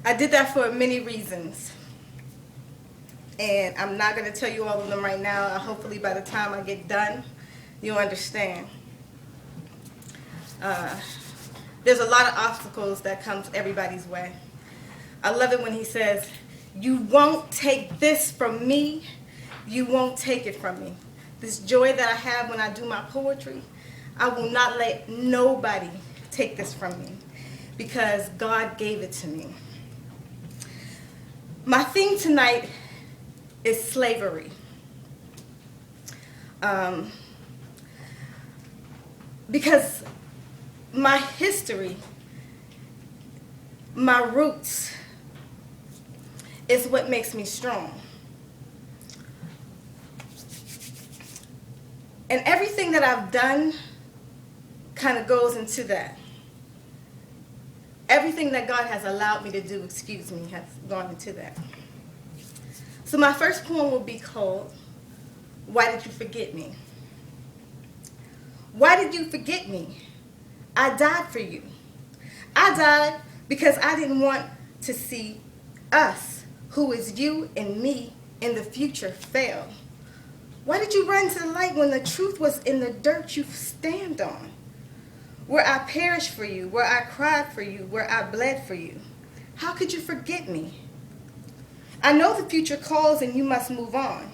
I did that for many reasons. And I'm not going to tell you all of them right now. Hopefully by the time I get done, you'll understand. There's a lot of obstacles that comes everybody's way. I love it when he says, you won't take this from me. You won't take it from me. This joy that I have when I do my poetry, I will not let nobody take this from me because God gave it to me. My theme tonight is slavery. Because my history, my roots, is what makes me strong. And everything that I've done kind of goes into that. Everything that God has allowed me to do, has gone into that. So my first poem will be called, Why Did You Forget Me? Why did you forget me? I died for you. I died because I didn't want to see us, who is you and me, in the future fail. Why did you run to the light when the truth was in the dirt you stand on? Where I perished for you, where I cried for you, where I bled for you. How could you forget me? I know the future calls and you must move on.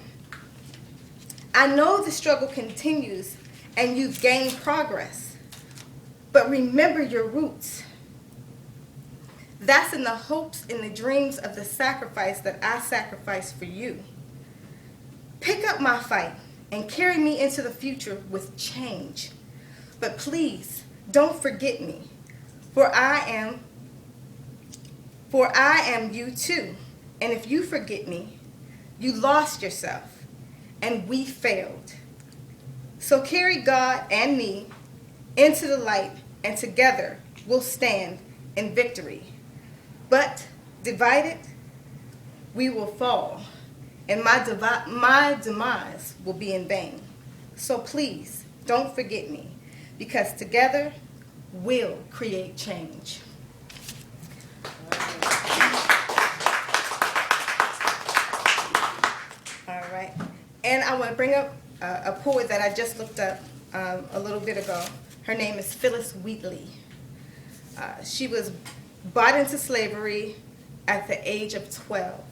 I know the struggle continues and you've gained progress. But remember your roots. That's in the hopes and the dreams of the sacrifice that I sacrificed for you. Pick up my fight and carry me into the future with change. But please, don't forget me, for I am you too. And if you forget me, you lost yourself, and we failed. So carry God and me into the light, and together we'll stand in victory. But divided, we will fall, and my demise will be in vain. So please, don't forget me, because together we'll create change. All right. And I want to bring up a poet that I just looked up a little bit ago. Her name is Phyllis Wheatley. She was bought into slavery at the age of 12.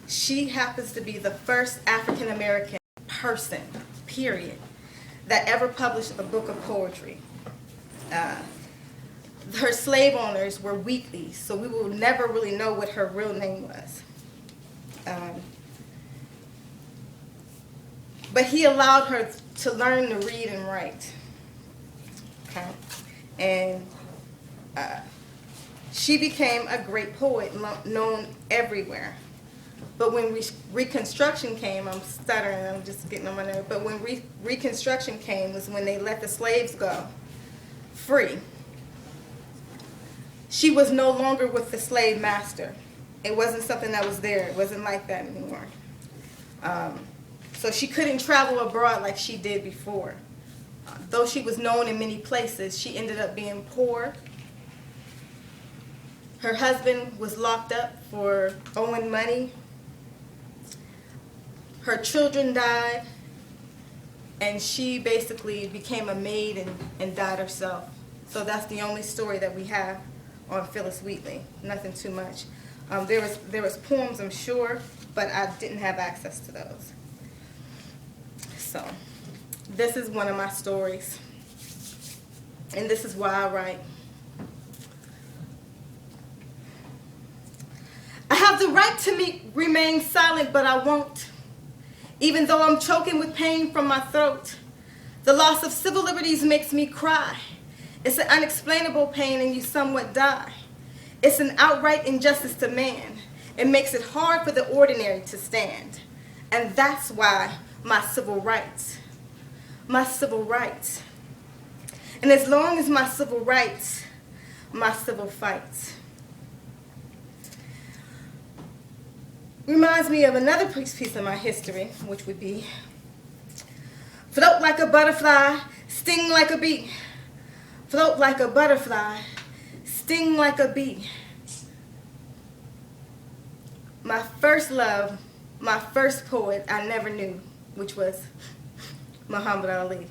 She happens to be the first African-American person, period, that ever published a book of poetry. Her slave owners were Wheatleys, so we will never really know what her real name was. But he allowed her to learn to read and write. Okay? And she became a great poet, known everywhere. But when Reconstruction came, I'm stuttering, I'm just getting on my nerve, but when Reconstruction came was when they let the slaves go free. She was no longer with the slave master. It wasn't something that was there. It wasn't like that anymore. So she couldn't travel abroad like she did before. Though she was known in many places, she ended up being poor. Her husband was locked up for owing money. Her children died, and she basically became a maid and died herself. So that's the only story that we have on Phyllis Wheatley. Nothing too much. There was poems, I'm sure, but I didn't have access to those. So this is one of my stories, and this is why I write. I have the right to remain silent, but I won't. Even though I'm choking with pain from my throat, the loss of civil liberties makes me cry. It's an unexplainable pain and you somewhat die. It's an outright injustice to man. It makes it hard for the ordinary to stand. And that's why my civil rights. And as long as my civil rights, my civil fights. Reminds me of another piece of my history, which would be, float like a butterfly, sting like a bee. Float like a butterfly, sting like a bee. My first love, my first poet I never knew, which was Muhammad Ali.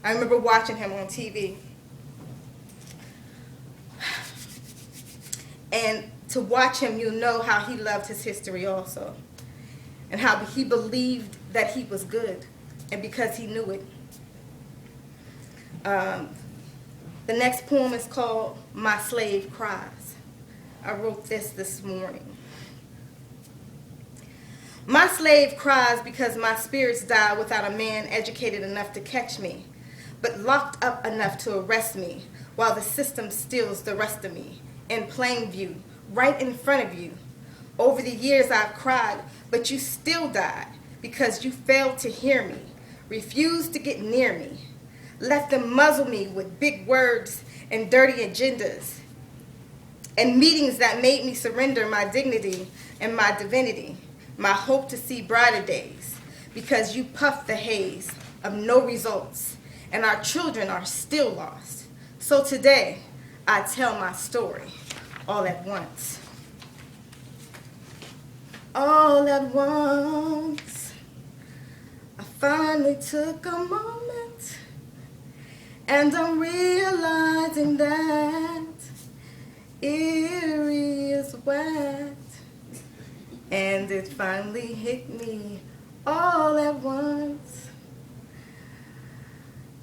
I remember watching him on TV. And to watch him, you'll know how he loved his history also. And how he believed that he was good. And because he knew it. The next poem is called My Slave Cries. I wrote this morning. My slave cries because my spirits die without a man educated enough to catch me, but locked up enough to arrest me, while the system steals the rest of me, in plain view, right in front of you. Over the years I've cried, but you still died, because you failed to hear me, refused to get near me, left them muzzle me with big words and dirty agendas, and meetings that made me surrender my dignity and my divinity, my hope to see brighter days, because you puffed the haze of no results, and our children are still lost. So today, I tell my story all at once. All at once, I finally took a moment, and I'm realizing that Erie is wet. And it finally hit me all at once.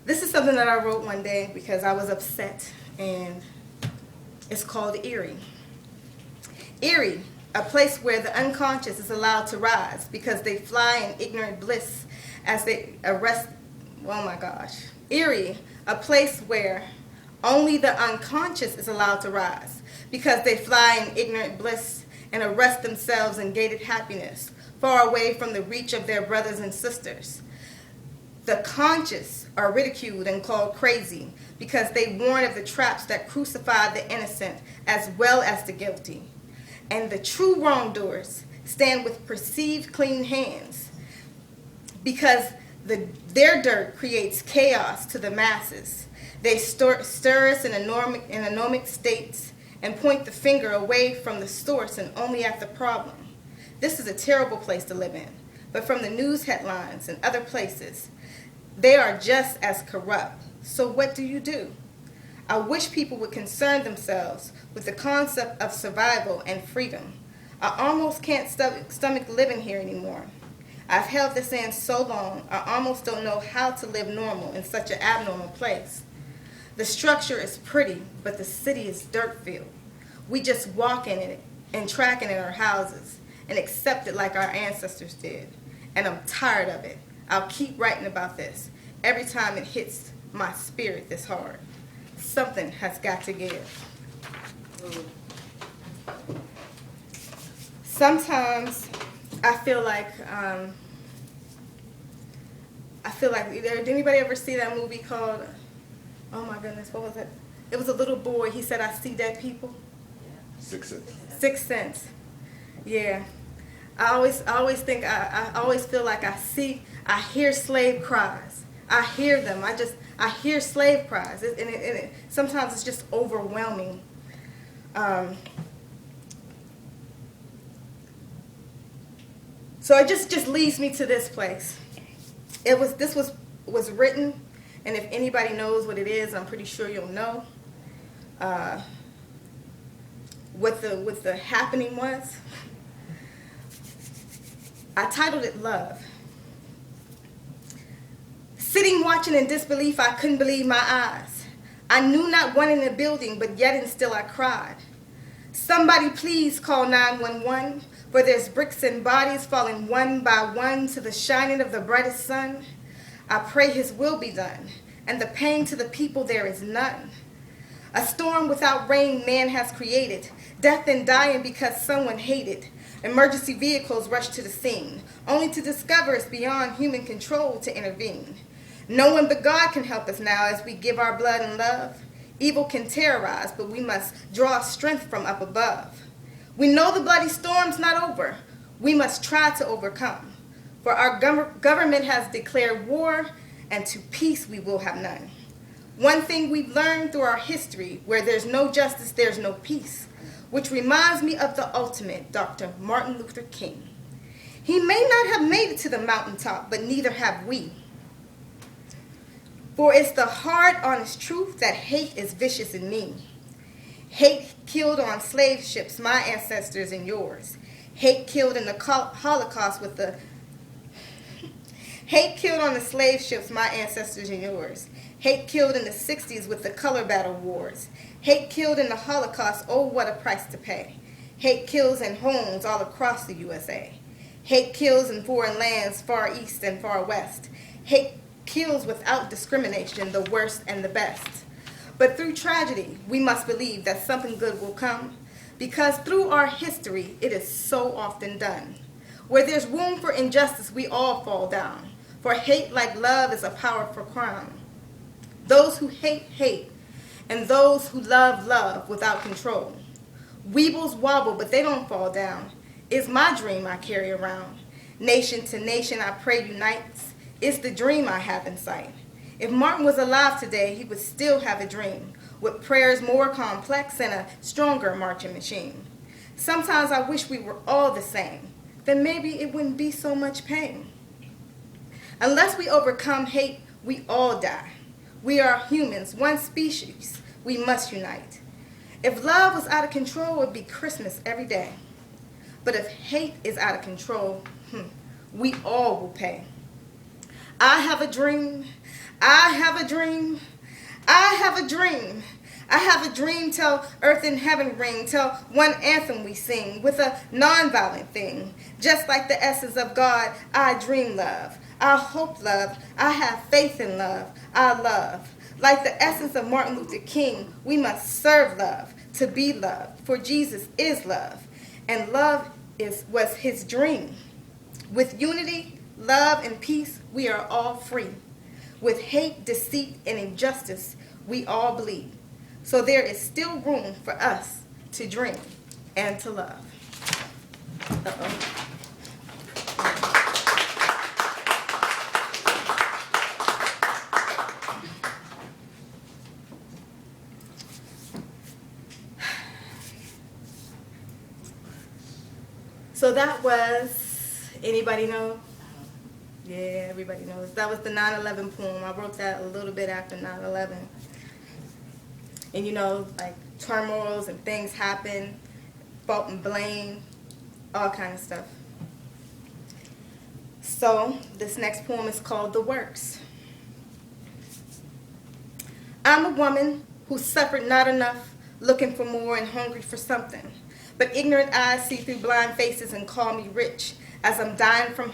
This is something that I wrote one day because I was upset, and it's called Erie. Erie, a place where the unconscious is allowed to rise because they fly in ignorant bliss as they arrest, oh my gosh. Erie, a place where only the unconscious is allowed to rise because they fly in ignorant bliss and arrest themselves in gated happiness, far away from the reach of their brothers and sisters. The conscious are ridiculed and called crazy because they warn of the traps that crucify the innocent as well as the guilty. And the true wrongdoers stand with perceived clean hands because their dirt creates chaos to the masses. They stir us in anomic states and point the finger away from the source and only at the problem. This is a terrible place to live in, but from the news headlines and other places, they are just as corrupt. So what do? I wish people would concern themselves with the concept of survival and freedom. I almost can't stomach living here anymore. I've held this in so long, I almost don't know how to live normal in such an abnormal place. The structure is pretty, but the city is dirt-filled. We just walk in it and track it in our houses and accept it like our ancestors did. And I'm tired of it. I'll keep writing about this every time it hits my spirit this hard. Something has got to give. Sometimes I feel like did anybody ever see that movie called, oh my goodness, what was it? It was a little boy. He said, I see dead people. Sixth Sense. Sixth Sense. Yeah. I always think, I always feel like I hear slave cries. I hear them. I hear slave cries. Sometimes it's just overwhelming. So it just leads me to this place. This was written, and if anybody knows what it is, I'm pretty sure you'll know. What the happening was. I titled it Love. Sitting watching in disbelief, I couldn't believe my eyes. I knew not one in the building, but yet and still I cried. Somebody please call 911, for there's bricks and bodies falling one by one to the shining of the brightest sun. I pray his will be done, and the pain to the people there is none. A storm without rain man has created, death and dying because someone hated. Emergency vehicles rush to the scene, only to discover it's beyond human control to intervene. No one but God can help us now as we give our blood and love. Evil can terrorize, but we must draw strength from up above. We know the bloody storm's not over. We must try to overcome. For our government has declared war, and to peace we will have none. One thing we've learned through our history, where there's no justice, there's no peace. which reminds me of the ultimate Dr. Martin Luther King. He may not have made it to the mountaintop, but neither have we. For it's the hard, honest truth that hate is vicious in me. Hate killed on slave ships, my ancestors and yours. Hate killed in the Holocaust with the... Hate killed on the slave ships, my ancestors and yours. Hate killed in the 60s with the color battle wars. Hate killed in the Holocaust, oh, what a price to pay. Hate kills in homes all across the USA. Hate kills in foreign lands, far east and far west. Hate kills without discrimination, the worst and the best. But through tragedy, we must believe that something good will come, because through our history, it is so often done. Where there's room for injustice, we all fall down. For hate, like love, is a powerful crime. Those who hate, hate, and those who love, love without control. Weebles wobble, but they don't fall down. It's my dream I carry around. Nation to nation, I pray unites. It's the dream I have in sight. If Martin was alive today, he would still have a dream, with prayers more complex and a stronger marching machine. Sometimes I wish we were all the same. Then maybe it wouldn't be so much pain. Unless we overcome hate, we all die. We are humans, one species. We must unite. If love was out of control, it would be Christmas every day. But if hate is out of control, we all will pay. I have a dream. I have a dream. I have a dream. I have a dream till earth and heaven ring, till one anthem we sing with a nonviolent thing. Just like the essence of God, I dream love. I hope love. I have faith in love. I love. Like the essence of Martin Luther King, we must serve love, to be loved. For Jesus is love, and love was his dream. With unity, love, and peace, we are all free. With hate, deceit, and injustice, we all bleed. So there is still room for us to dream and to love. Uh-oh. So that was, anybody know? Yeah, everybody knows. That was the 9/11 poem. I wrote that a little bit after 9/11. And you know, like turmoils and things happen, fault and blame, all kind of stuff. So this next poem is called The Works. I'm a woman who suffered not enough, looking for more and hungry for something. But ignorant eyes see through blind faces and call me rich as I'm dying from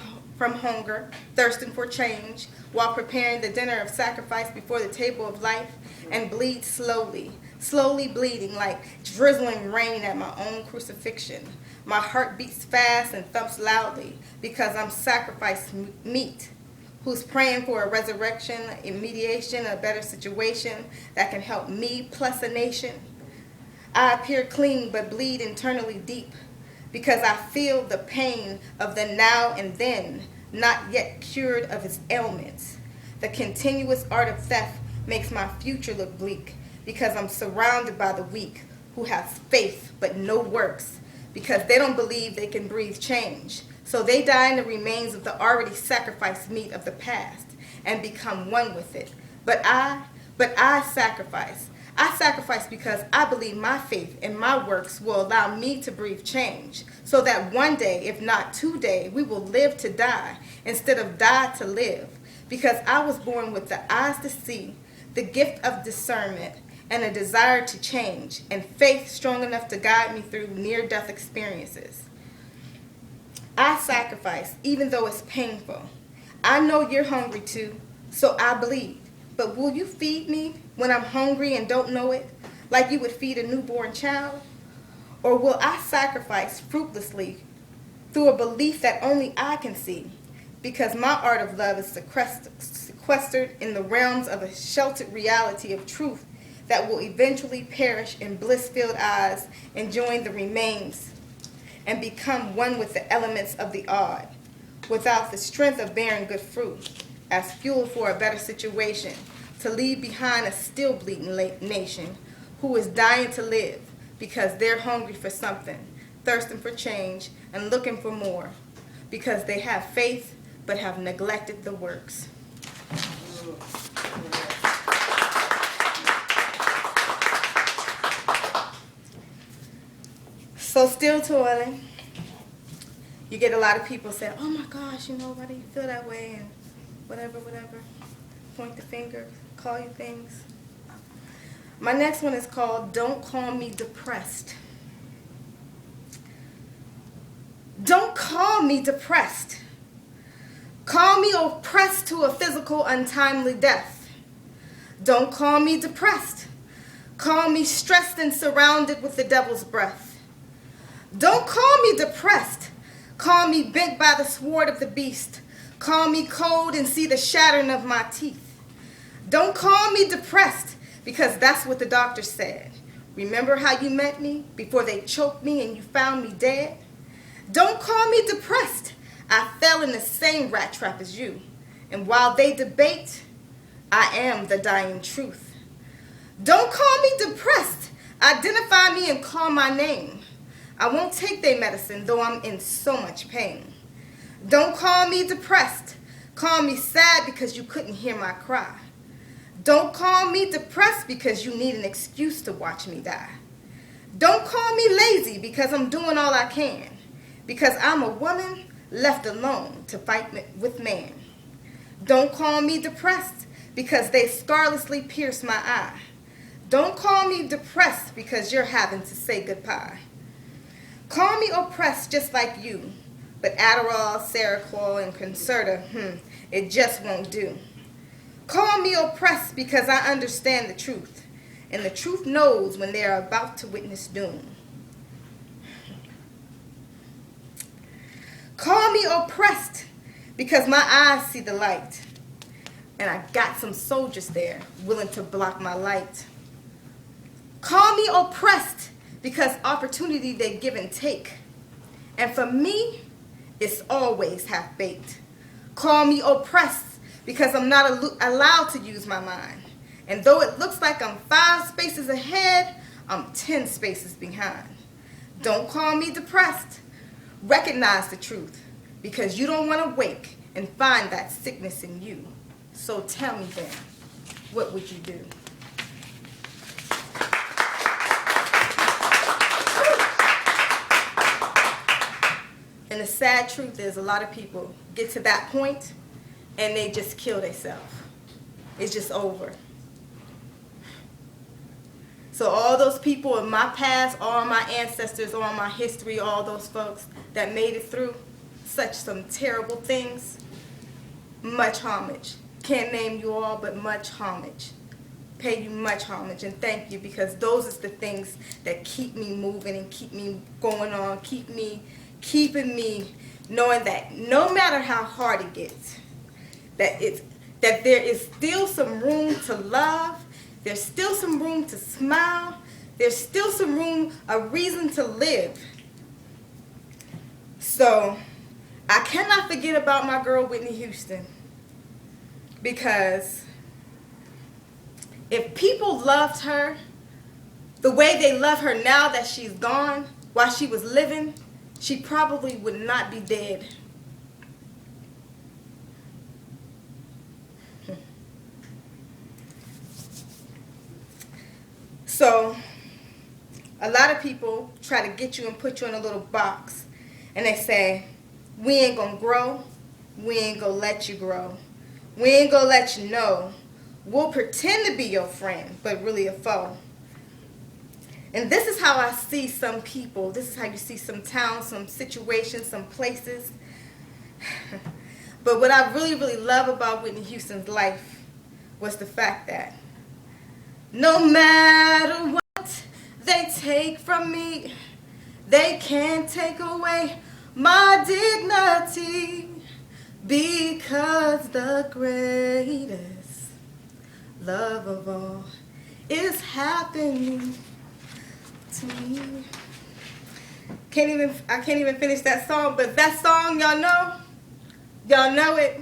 hunger, thirsting for change, while preparing the dinner of sacrifice before the table of life, and bleed slowly, slowly bleeding like drizzling rain at my own crucifixion. My heart beats fast and thumps loudly because I'm sacrificed meat, who's praying for a resurrection, a mediation, a better situation that can help me plus a nation. I appear clean but bleed internally deep because I feel the pain of the now and then, not yet cured of its ailments. The continuous art of theft makes my future look bleak because I'm surrounded by the weak who have faith but no works because they don't believe they can breathe change. So they die in the remains of the already sacrificed meat of the past and become one with it. But I sacrifice. I sacrifice because I believe my faith and my works will allow me to breathe change so that one day, if not today, we will live to die instead of die to live. Because I was born with the eyes to see, the gift of discernment, and a desire to change, and faith strong enough to guide me through near-death experiences. I sacrifice even though it's painful. I know you're hungry too, so I bleed. But will you feed me when I'm hungry and don't know it, like you would feed a newborn child? Or will I sacrifice fruitlessly through a belief that only I can see? Because my art of love is sequestered in the realms of a sheltered reality of truth that will eventually perish in bliss-filled eyes and join the remains and become one with the elements of the odd, without the strength of bearing good fruit as fuel for a better situation, to leave behind a still bleeding nation who is dying to live, because they're hungry for something, thirsting for change, and looking for more, because they have faith but have neglected the works. So still toiling. You get a lot of people say, oh my gosh, why do you feel that way? And whatever. Point the finger, call you things. My next one is called Don't Call Me Depressed. Don't call me depressed. Call me oppressed to a physical untimely death. Don't call me depressed. Call me stressed and surrounded with the devil's breath. Don't call me depressed. Call me bent by the sword of the beast. Call me cold and see the shattering of my teeth. Don't call me depressed, because that's what the doctor said. Remember how you met me before they choked me and you found me dead? Don't call me depressed. I fell in the same rat trap as you. And while they debate, I am the dying truth. Don't call me depressed. Identify me and call my name. I won't take their medicine, though I'm in so much pain. Don't call me depressed. Call me sad because you couldn't hear my cry. Don't call me depressed because you need an excuse to watch me die. Don't call me lazy because I'm doing all I can. Because I'm a woman left alone to fight with man. Don't call me depressed because they scarlessly pierce my eye. Don't call me depressed because you're having to say goodbye. Call me oppressed just like you, but Adderall, Seroquel, and Concerta, it just won't do. Call me oppressed because I understand the truth, and the truth knows when they are about to witness doom. Call me oppressed because my eyes see the light, and I got some soldiers there willing to block my light. Call me oppressed because opportunity they give and take. And for me, it's always half-baked. Call me oppressed because I'm not allowed to use my mind. And though it looks like I'm 5 spaces ahead, I'm 10 spaces behind. Don't call me depressed. Recognize the truth, because you don't want to wake and find that sickness in you. So tell me then, what would you do? And the sad truth is a lot of people get to that point and they just kill themselves. It's just over. So all those people in my past, all my ancestors, all my history, all those folks that made it through some terrible things, much homage. Can't name you all, but much homage. Pay you much homage and thank you, because those are the things that keep me moving and keep me going on, keeping me knowing that no matter how hard it gets, that there is still some room to love, there's still some room to smile, there's still some room, a reason to live. So I cannot forget about my girl Whitney Houston, because if people loved her the way they love her now that she's gone, while she was living, she probably would not be dead. So a lot of people try to get you and put you in a little box, and they say, we ain't gonna grow, we ain't gonna let you grow, we ain't gonna let you know, we'll pretend to be your friend but really a foe. And this is how I see some people. This is how you see some towns, some situations, some places. But what I really, really love about Whitney Houston's life was the fact that no matter what they take from me, they can't take away my dignity, because the greatest love of all is happening to me. I can't even finish that song, but that song, y'all know it.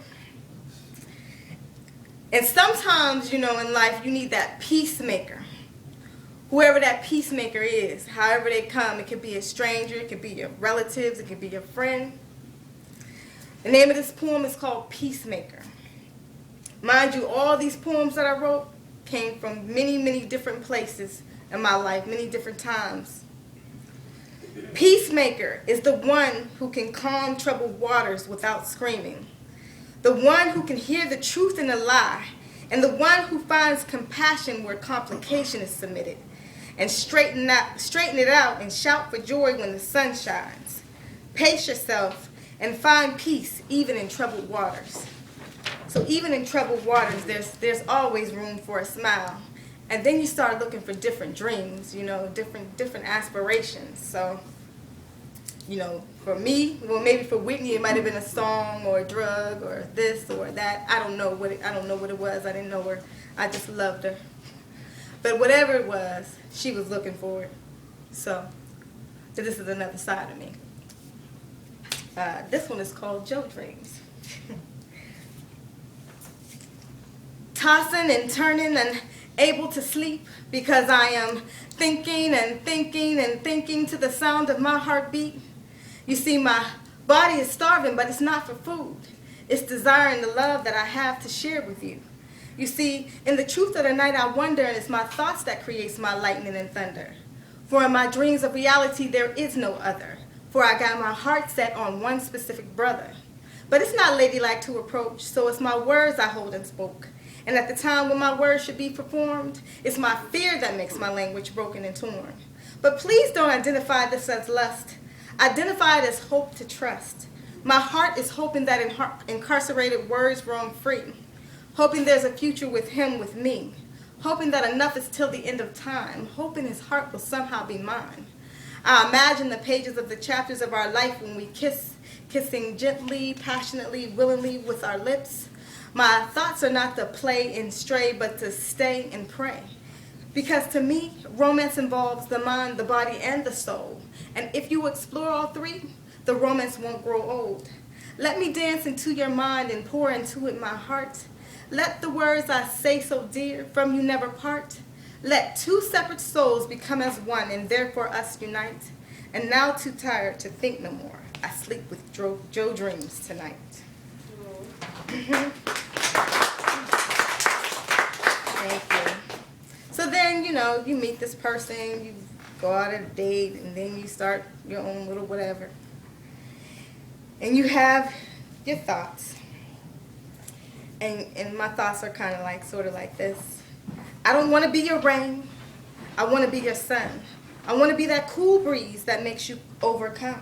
And sometimes, in life, you need that peacemaker, whoever that peacemaker is, however they come. It could be a stranger, it could be your relatives, it could be your friend. The name of this poem is called Peacemaker. Mind you, all these poems that I wrote came from many, many different places in my life, many different times. Peacemaker is the one who can calm troubled waters without screaming, the one who can hear the truth in a lie, and the one who finds compassion where complication is submitted, and straighten it out and shout for joy when the sun shines. Pace yourself and find peace even in troubled waters. So even in troubled waters, there's always room for a smile. And then you start looking for different dreams, different aspirations. So, for me, well, maybe for Whitney, it might have been a song or a drug or this or that. I don't know what it was. I didn't know her. I just loved her. But whatever it was, she was looking for it. So this is another side of me. This one is called Joe Dreams. Tossing and turning and able to sleep because I am thinking and thinking and thinking to the sound of my heartbeat. You see, my body is starving, but it's not for food. It's desiring the love that I have to share with you. You see, in the truth of the night I wonder, and it's my thoughts that creates my lightning and thunder. For in my dreams of reality there is no other. For I got my heart set on one specific brother. But it's not ladylike to approach, so it's my words I hold and spoke. And at the time when my words should be performed, it's my fear that makes my language broken and torn. But please don't identify this as lust. Identify it as hope to trust. My heart is hoping that incarcerated words roam free. Hoping there's a future with him, with me. Hoping that enough is till the end of time. Hoping his heart will somehow be mine. I imagine the pages of the chapters of our life when we kiss, kissing gently, passionately, willingly with our lips. My thoughts are not to play and stray, but to stay and pray. Because to me, romance involves the mind, the body, and the soul. And if you explore all three, the romance won't grow old. Let me dance into your mind and pour into it my heart. Let the words I say so dear from you never part. Let two separate souls become as one and therefore us unite. And now too tired to think no more, I sleep with Joe Dreams tonight. Thank you. So then, you meet this person, you go out on a date, and then you start your own little whatever. And you have your thoughts. And my thoughts are kind of sort of like this. I don't want to be your rain. I want to be your sun. I want to be that cool breeze that makes you overcome.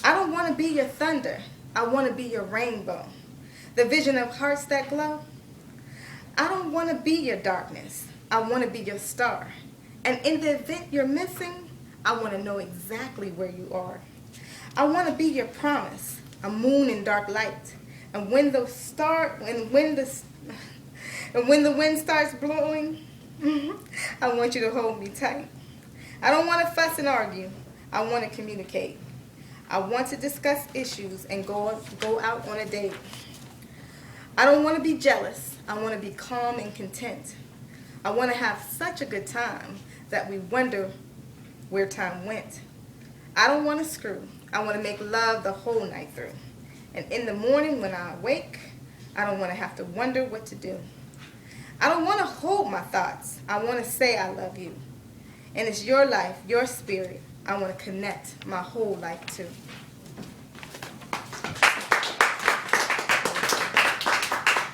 I don't want to be your thunder. I want to be your rainbow. The vision of hearts that glow. I don't want to be your darkness. I want to be your star. And in the event you're missing, I want to know exactly where you are. I want to be your promise, a moon in dark light. And when the wind starts blowing, I want you to hold me tight. I don't want to fuss and argue. I want to communicate. I want to discuss issues and go out on a date. I don't want to be jealous. I want to be calm and content. I want to have such a good time that we wonder where time went. I don't want to screw. I want to make love the whole night through. And in the morning when I awake, I don't want to have to wonder what to do. I don't want to hold my thoughts. I want to say I love you. And it's your life, your spirit, I want to connect my whole life to.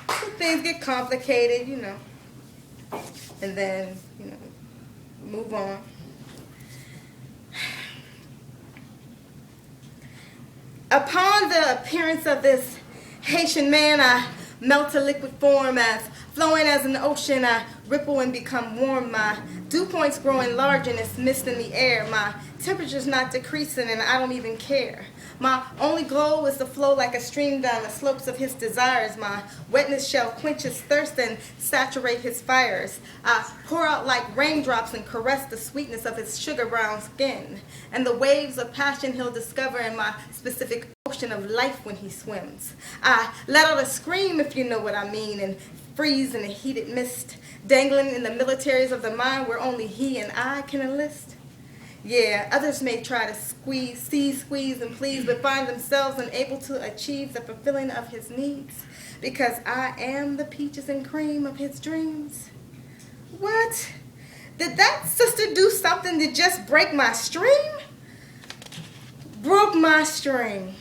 So things get complicated, and then, move on. Upon the appearance of this Haitian man, I melt to liquid form as flowing as an ocean, I ripple and become warm. My dew points growing large and it's mist in the air. My temperature's not decreasing and I don't even care. My only glow is to flow like a stream down the slopes of his desires. My wetness shall quench his thirst and saturate his fires. I pour out like raindrops and caress the sweetness of his sugar brown skin. And the waves of passion he'll discover in my specific ocean of life when he swims. I let out a scream, if you know what I mean, and freeze in a heated mist, dangling in the militaries of the mind where only he and I can enlist. Yeah, others may try to squeeze, and please, but find themselves unable to achieve the fulfilling of his needs, because I am the peaches and cream of his dreams. What? Did that sister do something to just break my stream? Broke my string.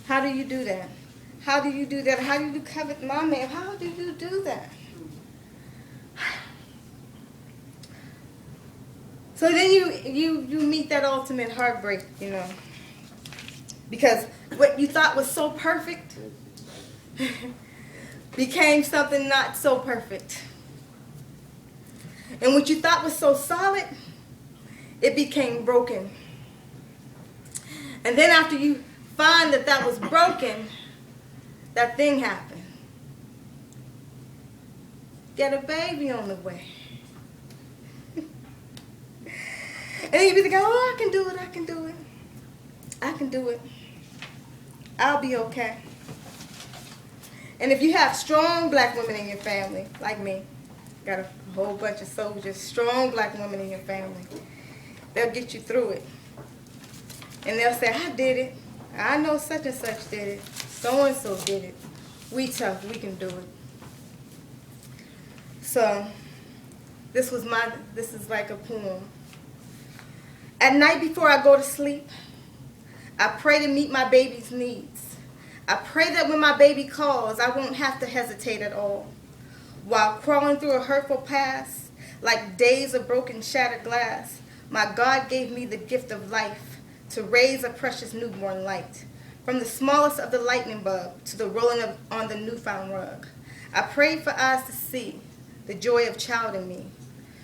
How do you do that? How do you do that? How do you covet my man? How do you do that? So then you meet that ultimate heartbreak, you know. Because what you thought was so perfect became something not so perfect. And what you thought was so solid, it became broken. And then after you find that that was broken, that thing happened. Get a baby on the way. And then you be thinking, oh, I can do it, I can do it. I can do it. I'll be okay. And if you have strong black women in your family, like me, got a whole bunch of soldiers, strong black women in your family, they'll get you through it. And they'll say, I did it. I know such and such did it. So-and-so did it. We tough, we can do it. So, this is like a poem. At night before I go to sleep, I pray to meet my baby's needs. I pray that when my baby calls, I won't have to hesitate at all. While crawling through a hurtful past, like days of broken, shattered glass, my God gave me the gift of life to raise a precious newborn light. From the smallest of the lightning bug to the rolling on the newfound rug, I prayed for eyes to see the joy of child in me.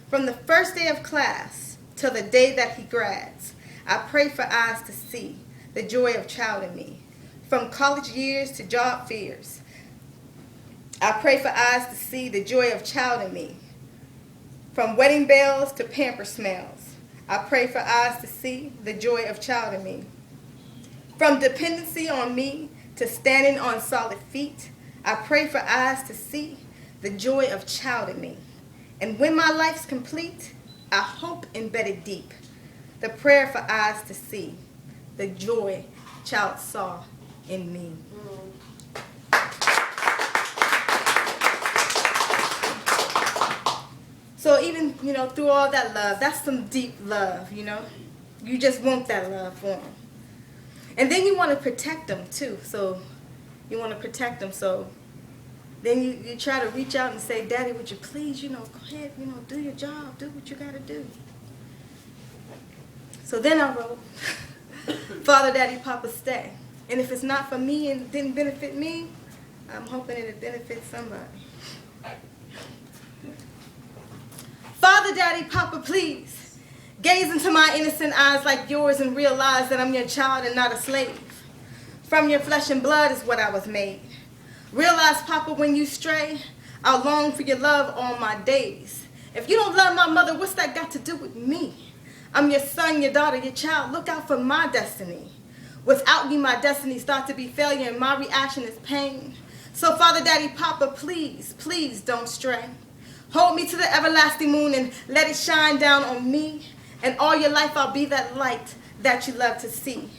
From the first day of class till the day that he grads, I pray for eyes to see the joy of child in me. From college years to job fears, I pray for eyes to see the joy of child in me. From wedding bells to pamper smells, I pray for eyes to see the joy of child in me. From dependency on me to standing on solid feet, I pray for eyes to see the joy of child in me. And when my life's complete, I hope embedded deep, the prayer for eyes to see the joy child saw in me. So even, through all that love, that's some deep love, You just want that love for them. And then you want to protect them too. So you want to protect them. So then you try to reach out and say, Daddy, would you please, go ahead, do your job, do what you got to do. So then I wrote, Father, Daddy, Papa, stay. And if it's not for me and it didn't benefit me, I'm hoping it'll benefit somebody. Father, Daddy, Papa, please, gaze into my innocent eyes like yours and realize that I'm your child and not a slave. From your flesh and blood is what I was made. Realize, Papa, when you stray, I'll long for your love all my days. If you don't love my mother, what's that got to do with me? I'm your son, your daughter, your child. Look out for my destiny. Without you, my destiny starts to be failure, and my reaction is pain. So, Father, Daddy, Papa, please, please don't stray. Hold me to the everlasting moon and let it shine down on me. And all your life I'll be that light that you love to see.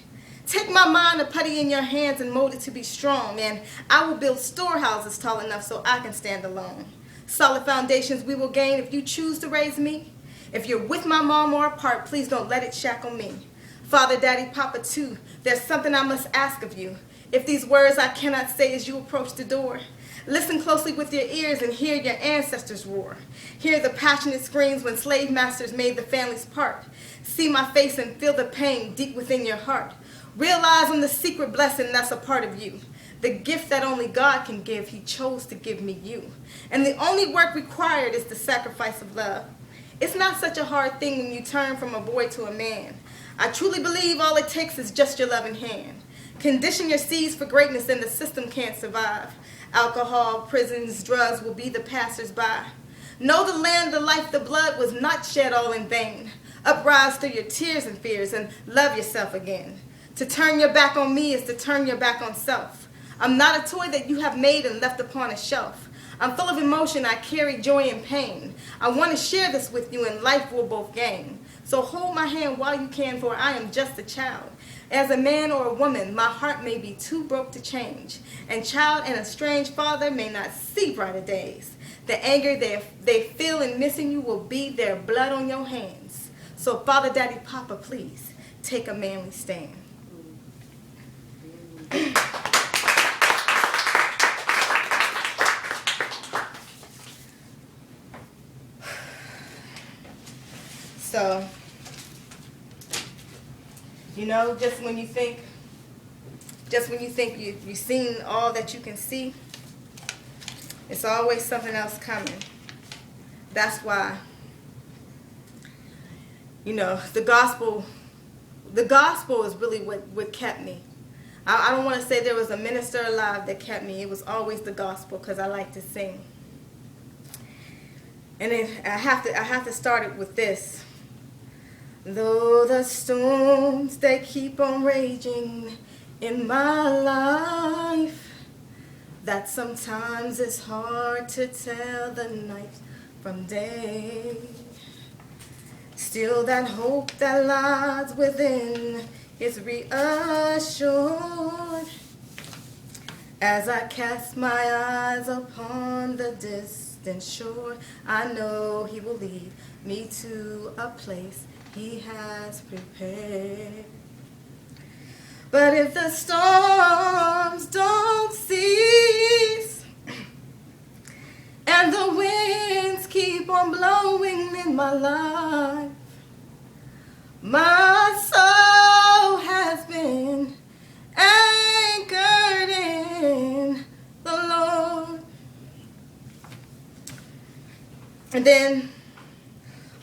Take my mind and put it in your hands and mold it to be strong. And I will build storehouses tall enough so I can stand alone. Solid foundations we will gain if you choose to raise me. If you're with my mom or apart, please don't let it shackle me. Father, Daddy, Papa, too, there's something I must ask of you. If these words I cannot say as you approach the door, listen closely with your ears and hear your ancestors roar. Hear the passionate screams when slave masters made the families part. See my face and feel the pain deep within your heart. Realize I'm the secret blessing that's a part of you. The gift that only God can give, he chose to give me you. And the only work required is the sacrifice of love. It's not such a hard thing when you turn from a boy to a man. I truly believe all it takes is just your loving hand. Condition your seeds for greatness and the system can't survive. Alcohol, prisons, drugs will be the passers-by. Know the land, the life, the blood was not shed all in vain. Uprise through your tears and fears and love yourself again. To turn your back on me is to turn your back on self. I'm not a toy that you have made and left upon a shelf. I'm full of emotion, I carry joy and pain. I want to share this with you and life will both gain. So hold my hand while you can, for I am just a child. As a man or a woman, my heart may be too broke to change. And child and a strange father may not see brighter days. The anger they feel in missing you will be their blood on your hands. So Father, Daddy, Papa, please, take a manly stand. So, you know, just when you think you've seen all that you can see, it's always something else coming. That's why, you know, the gospel is really what kept me. I don't want to say there was a minister alive that kept me. It was always the gospel, because I like to sing. And then I have to start it with this. Though the storms, they keep on raging in my life, that sometimes it's hard to tell the night from day. Still that hope that lies within is reassured as I cast my eyes upon the distant shore. I know He will lead me to a place He has prepared. But if the storms don't cease and the winds keep on blowing in my life, my soul has been anchored in the Lord. And then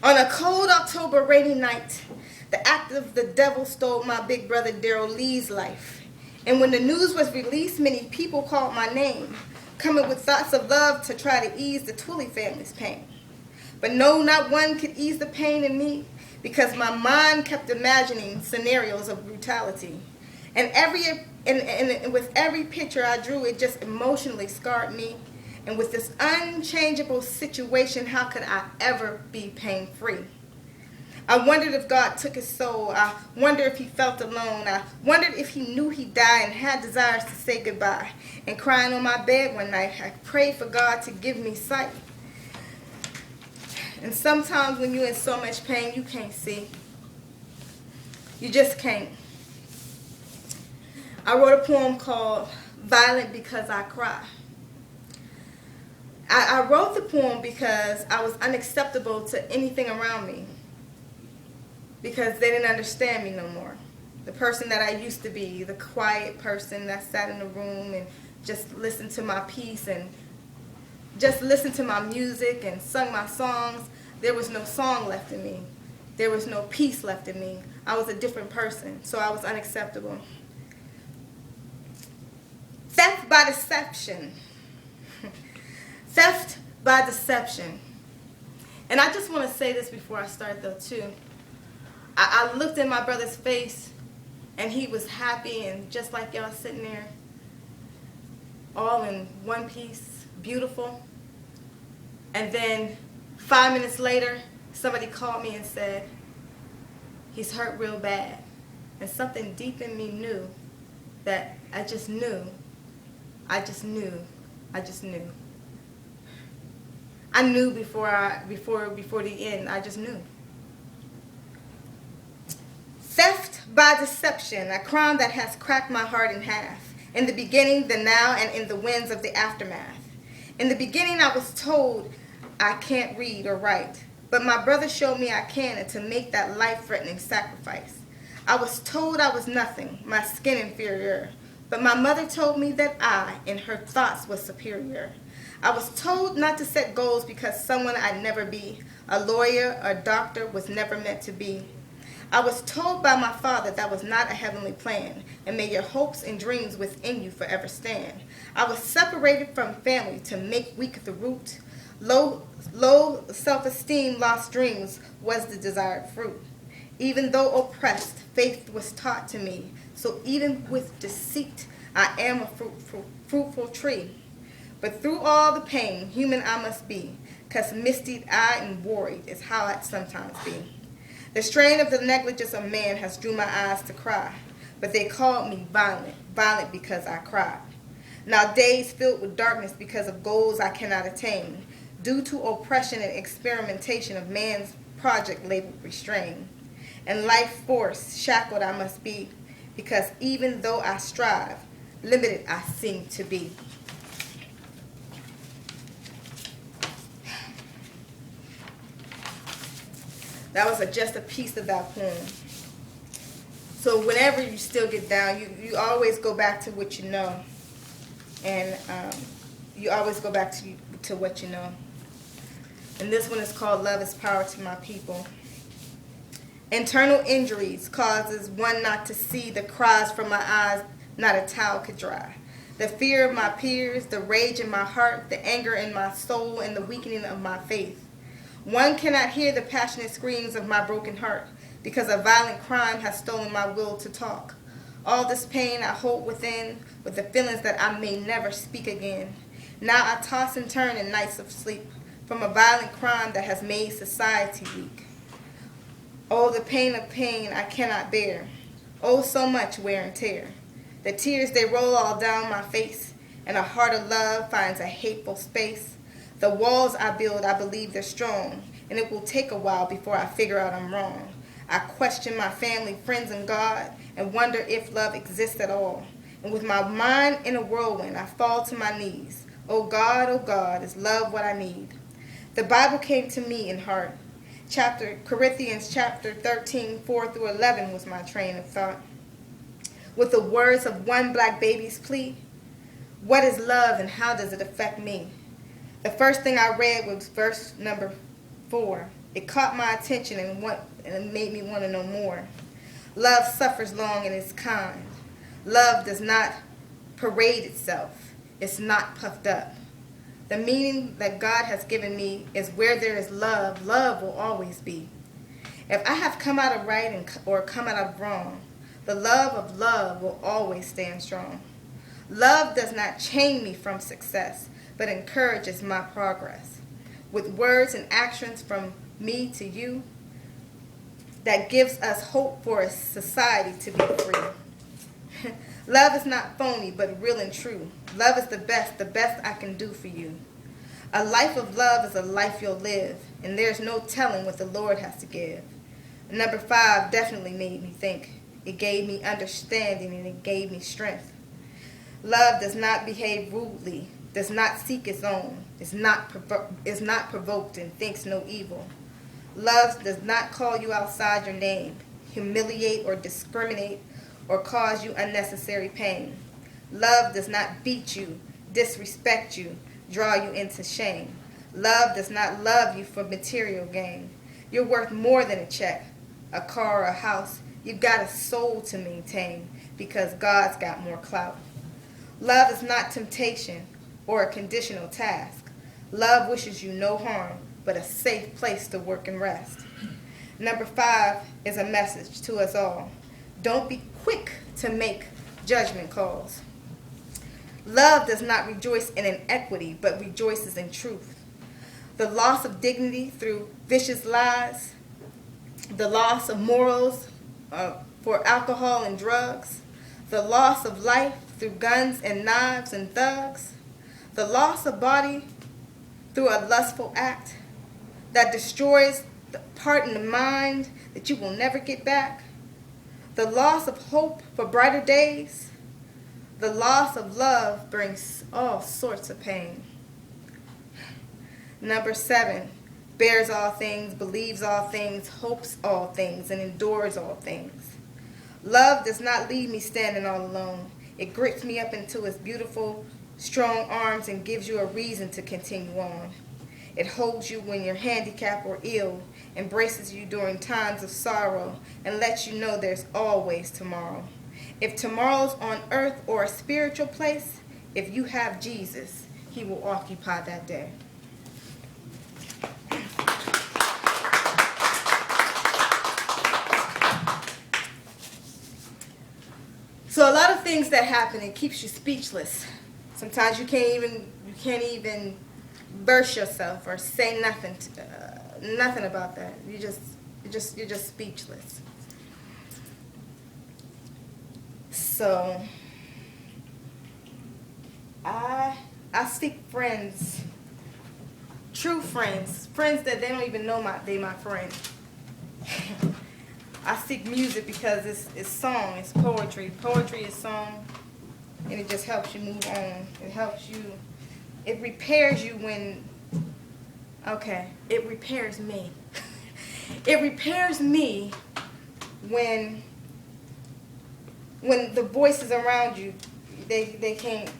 on a cold October rainy night, the act of the devil stole my big brother Daryl Lee's life. And when the news was released, many people called my name, coming with thoughts of love to try to ease the Twilly family's pain. But no, not one could ease the pain in me, because my mind kept imagining scenarios of brutality. And with every picture I drew, it just emotionally scarred me. And with this unchangeable situation, how could I ever be pain-free? I wondered if God took his soul. I wondered if he felt alone. I wondered if he knew he'd die and had desires to say goodbye. And crying on my bed one night, I prayed for God to give me sight. And sometimes when you're in so much pain, you can't see. You just can't. I wrote a poem called Violent Because I Cry. I wrote the poem because I was unacceptable to anything around me, because they didn't understand me no more. The person that I used to be, the quiet person that sat in the room and just listened to my piece and just listened to my music and sung my songs, there was no song left in me. There was no peace left in me. I was a different person, so I was unacceptable. Theft by deception. Theft by deception. And I just want to say this before I start, though, too. I looked in my brother's face, and he was happy, and just like y'all sitting there, all in one piece, beautiful. And then 5 minutes later, somebody called me and said, he's hurt real bad. And something deep in me knew that I just knew. I knew before the end. I just knew. Theft by deception, a crime that has cracked my heart in half. In the beginning, the now, and in the winds of the aftermath. In the beginning, I was told I can't read or write, but my brother showed me I can, and to make that life-threatening sacrifice. I was told I was nothing, my skin inferior, but my mother told me that I, in her thoughts, was superior. I was told not to set goals because someone I'd never be, a lawyer or doctor, was never meant to be. I was told by my father that was not a heavenly plan, and may your hopes and dreams within you forever stand. I was separated from family to make weak the root. Low self-esteem, lost dreams was the desired fruit. Even though oppressed, faith was taught to me. So even with deceit, I am a fruitful tree. But through all the pain, human I must be, 'cause misty-eyed and worried is how I'd sometimes be. The strain of the negligence of man has drew my eyes to cry, but they called me violent, violent because I cried. Now days filled with darkness because of goals I cannot attain, due to oppression and experimentation of man's project labeled restrained. And life force shackled I must be, because even though I strive, limited I seem to be. That was just a piece of that poem. So whenever you still get down, you always go back to what you know. And you always go back to what you know. And this one is called Love is Power to My People. Internal injuries causes one not to see the cries from my eyes not a towel could dry. The fear of my peers, the rage in my heart, the anger in my soul, and the weakening of my faith. One cannot hear the passionate screams of my broken heart, because a violent crime has stolen my will to talk. All this pain I hold within, with the feelings that I may never speak again. Now I toss and turn in nights of sleep, from a violent crime that has made society weak. Oh, the pain of pain I cannot bear. Oh, so much wear and tear. The tears, they roll all down my face, and a heart of love finds a hateful space. The walls I build, I believe they're strong, and it will take a while before I figure out I'm wrong. I question my family, friends, and God, and wonder if love exists at all. And with my mind in a whirlwind, I fall to my knees. Oh God, is love what I need? The Bible came to me in heart. Corinthians chapter 13, 4 through 11 was my train of thought. With the words of one black baby's plea, what is love and how does it affect me? The first thing I read was verse number 4. It caught my attention and it made me want to know more. Love suffers long and is kind. Love does not parade itself. It's not puffed up. The meaning that God has given me is where there is love, love will always be. If I have come out of right or come out of wrong, the love of love will always stand strong. Love does not chain me from success, but encourages my progress. With words and actions from me to you, that gives us hope for a society to be free. Love is not phony, but real and true. Love is the best I can do for you. A life of love is a life you'll live, and there's no telling what the Lord has to give. Number 5 definitely made me think. It gave me understanding, and it gave me strength. Love does not behave rudely, does not seek its own, is not provoked, and thinks no evil. Love does not call you outside your name, humiliate or discriminate, or cause you unnecessary pain. Love does not beat you, disrespect you, draw you into shame. Love does not love you for material gain. You're worth more than a check, a car, or a house. You've got a soul to maintain because God's got more clout. Love is not temptation or a conditional task. Love wishes you no harm, but a safe place to work and rest. Number 5 is a message to us all. Don't be quick to make judgment calls. Love does not rejoice in inequity, but rejoices in truth. The loss of dignity through vicious lies, the loss of morals for alcohol and drugs, the loss of life through guns and knives and thugs, the loss of body through a lustful act that destroys the part in the mind that you will never get back, the loss of hope for brighter days, the loss of love brings all sorts of pain. Number 7, bears all things, believes all things, hopes all things, and endures all things. Love does not leave me standing all alone. It grips me up into its beautiful, strong arms and gives you a reason to continue on. It holds you when you're handicapped or ill, embraces you during times of sorrow, and lets you know there's always tomorrow. If tomorrow's on earth or a spiritual place, if you have Jesus, he will occupy that day. So a lot of things that happen, it keeps you speechless. Sometimes you can't can't even burst yourself or say nothing, nothing about that. You're just speechless. So I seek friends, true friends, friends that they don't even know they my friend. I seek music because it's song, it's poetry. Poetry is song, and it just helps you move on. It helps you. It repairs you when. Okay, it repairs me. It repairs me when the voices around you, they can't.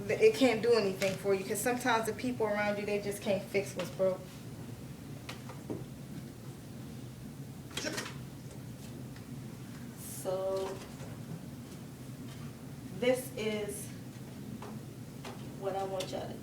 It can't do anything for you, because sometimes the people around you, they just can't fix what's broke. So this is what I want y'all to do.